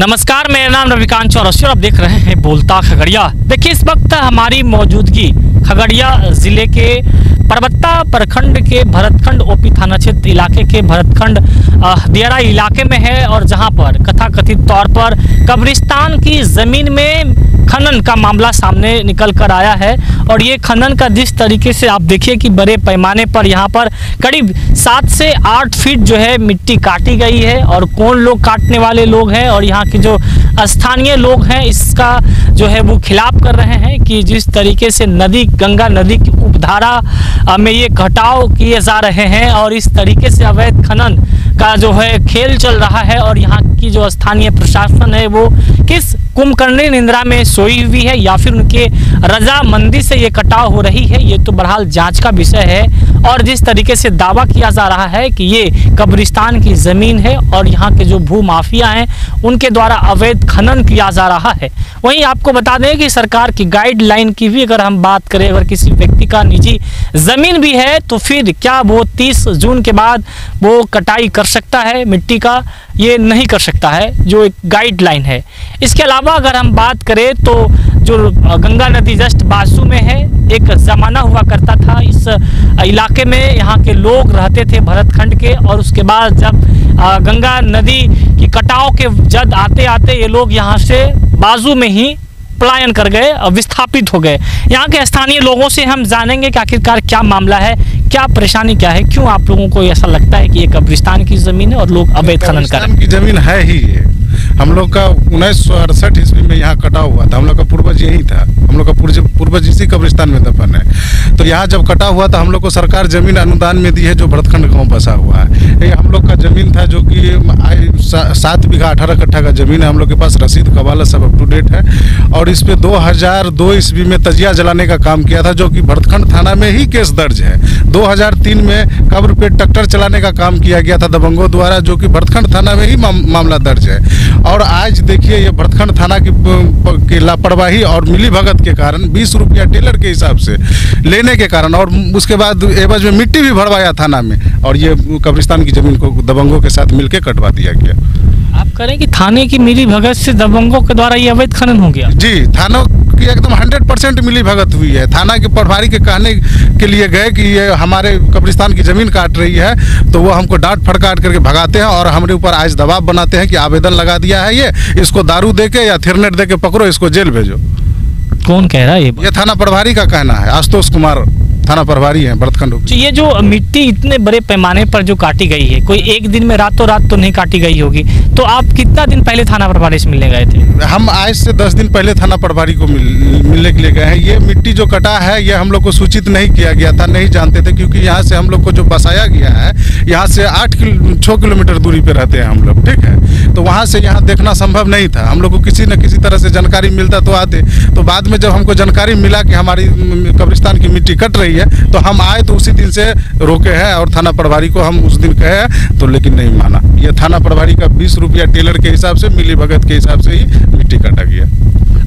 नमस्कार, मेरा नाम रविकांत चौरसिया और आप देख रहे हैं बोलता खगड़िया। देखिए, इस वक्त हमारी मौजूदगी खगड़िया ज़िले के परबत्ता प्रखंड के भरतखंड ओपी थाना क्षेत्र इलाके के भरतखंड दियारा इलाके में है और जहां पर कथाकथित तौर पर कब्रिस्तान की ज़मीन में खनन का मामला सामने निकल कर आया है। और ये खनन का जिस तरीके से आप देखिए कि बड़े पैमाने पर यहाँ पर करीब 7 से 8 फीट जो है मिट्टी काटी गई है। और कौन लोग काटने वाले लोग हैं और यहाँ के जो स्थानीय लोग हैं इसका जो है वो खिलाफ कर रहे हैं कि जिस तरीके से नदी गंगा नदी की उपधारा में ये कटाव किए जा रहे हैं और इस तरीके से अवैध खनन का जो है खेल चल रहा है। और यहाँ की जो स्थानीय प्रशासन है वो किस कुंभकर्णी निंद्रा में सोई हुई है या फिर उनके रजामंदी से ये कटाव हो रही है, ये तो बहरहाल जांच का विषय है। और जिस तरीके से दावा किया जा रहा है कि ये कब्रिस्तान की ज़मीन है और यहाँ के जो भू माफिया हैं उनके द्वारा अवैध खनन किया जा रहा है। वहीं आपको बता दें कि सरकार की गाइडलाइन की भी अगर हम बात करें, अगर किसी व्यक्ति का निजी ज़मीन भी है तो फिर क्या वो 30 जून के बाद वो कटाई कर सकता है मिट्टी का? ये नहीं कर सकता है, जो एक गाइडलाइन है। इसके अलावा अगर हम बात करें तो जो गंगा नदी जस्ट बाजू में है, एक ज़माना हुआ करता था इस इलाके में, यहाँ के लोग रहते थे भरतखंड के। और उसके बाद जब गंगा नदी की कटाव के जद आते आते ये लोग यहाँ से बाजू में ही पलायन कर गए और विस्थापित हो गए। यहाँ के स्थानीय लोगों से हम जानेंगे कि आखिरकार क्या मामला है, क्या परेशानी क्या है, क्यों आप लोगों को ऐसा लगता है कि ये कब्रिस्तान की ज़मीन है और लोग अवैध खनन कर रहे हैं। की ज़मीन है ही ये। हम लोग का 1968 ईस्वी में यहाँ कटा हुआ था। हम लोग का पूर्वज यही था, हम लोग का पूर्वज इसी कब्रिस्तान में दफन है। तो यहाँ जब कटा हुआ था हम लोग को सरकार ज़मीन अनुदान में दी है, जो भरतखंड गाँव बसा हुआ है। ये हम लोग का ज़मीन था जो कि 7 बीघा 18 कट्ठा का ज़मीन है। हम लोग के पास रसीद कबाला सब अप टू डेट है। और इस पे 2002 ईस्वी में तजिया जलाने का काम किया था, जो कि भरतखंड थाना में ही केस दर्ज है। 2003 में कब्र पे ट्रैक्टर चलाने का काम किया गया था दबंगों द्वारा, जो कि भरतखंड थाना में ही मामला दर्ज है। और आज देखिए ये भरतखंड थाना की लापरवाही और मिलीभगत के कारण 20 रुपया टेलर के हिसाब से लेने के कारण, और उसके बाद एवज में मिट्टी भी भरवाया थाना में, और ये कब्रिस्तान की ज़मीन को दबंगों के साथ मिलकर कटवा दिया गया। आप करें कि थाने की मिलीभगत से दबंगों के द्वारा ये अवैध खनन हो गया? जी, थानों की एकदम 100% मिलीभगत हुई है। थाना के प्रभारी के कहने के लिए गए कि ये हमारे कब्रिस्तान की ज़मीन काट रही है, तो वो हमको डांट फटकार करके भगाते हैं और हमारे ऊपर आज दबाव बनाते हैं कि आवेदन लगा दिया है, ये इसको दारू दे के या थिरनेट दे के पकड़ो, इसको जेल भेजो। कौन कह रहा है ये थाना प्रभारी का कहना है। आशुतोष कुमार थाना प्रभारी हैं भरतखंड। तो ये जो मिट्टी इतने बड़े पैमाने पर जो काटी गई है, कोई एक दिन में रातों रात तो नहीं काटी गई होगी। तो आप कितना दिन पहले थाना प्रभारी से मिलने गए थे? हम आज से 10 दिन पहले थाना प्रभारी को मिलने के लिए गए हैं। ये मिट्टी जो कटा है ये हम लोग को सूचित नहीं किया गया था, नहीं जानते थे, क्योंकि यहाँ से हम लोग को जो बसाया गया है, यहाँ से 6 किलोमीटर दूरी पे रहते हैं हम लोग, ठीक है। तो वहाँ से यहाँ देखना संभव नहीं था। हम लोग को किसी न किसी तरह से जानकारी मिलता तो आते। तो बाद में जब हमको जानकारी मिला कि हमारी कब्रिस्तान की मिट्टी कट रही है, तो हम आए तो उसी दिन से रोके हैं। और थाना प्रभारी को हम उस दिन कहे तो लेकिन नहीं माना। ये थाना प्रभारी का 20 रुपया टेलर के हिसाब से, मिलीभगत के हिसाब से ही मिट्टी काटा गया।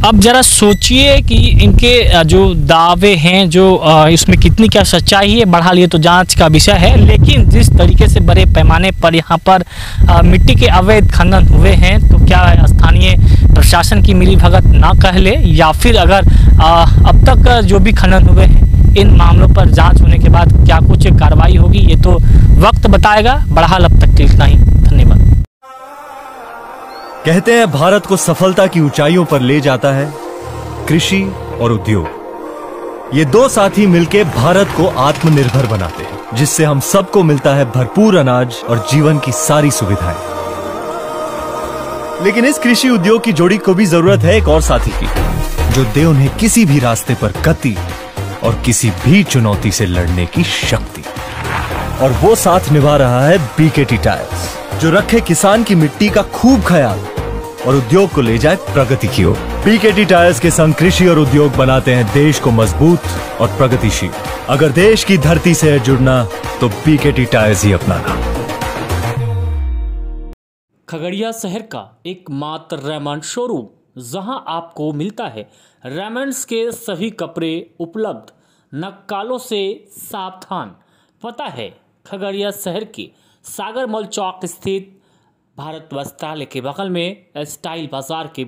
अब जरा सोचिए कि इनके जो दावे हैं, जो इसमें कितनी क्या सच्चाई है, बहरहाल ये तो जांच का विषय है। लेकिन जिस तरीके से बड़े पैमाने पर यहाँ पर मिट्टी के अवैध खनन हुए हैं, तो क्या स्थानीय प्रशासन की मिलीभगत ना कह ले, या फिर अगर अब तक जो भी खनन हुए हैं इन मामलों पर जांच होने के बाद क्या कुछ कार्रवाई होगी, ये तो वक्त बताएगा। बहरहाल अब तक इतना ही, धन्यवाद। कहते हैं भारत को सफलता की ऊंचाइयों पर ले जाता है कृषि और उद्योग। ये दो साथी मिलकर भारत को आत्मनिर्भर बनाते हैं, जिससे हम सबको मिलता है भरपूर अनाज और जीवन की सारी सुविधाएं। लेकिन इस कृषि उद्योग की जोड़ी को भी जरूरत है एक और साथी की, जो दे उन्हें किसी भी रास्ते पर गति और किसी भी चुनौती से लड़ने की शक्ति। और वो साथ निभा रहा है बीकेटी टायर्स, जो रखे किसान की मिट्टी का खूब ख्याल और उद्योग को ले जाए प्रगति की ओर। बीकेटी टायर्स के संग कृषि और उद्योग बनाते हैं देश को मजबूत और प्रगतिशील। अगर देश की धरती से है जुड़ना, तो बीकेटी टायर्स ही अपनाना। खगड़िया शहर का एकमात्र रेमंड शोरूम, जहां आपको मिलता है रेमंड्स के सभी कपड़े उपलब्ध, नक्कालों से सावधान। पता है खगड़िया शहर के सागर मॉल चौक स्थित भारत वस्त्रालय के बगल में स्टाइल बाजार के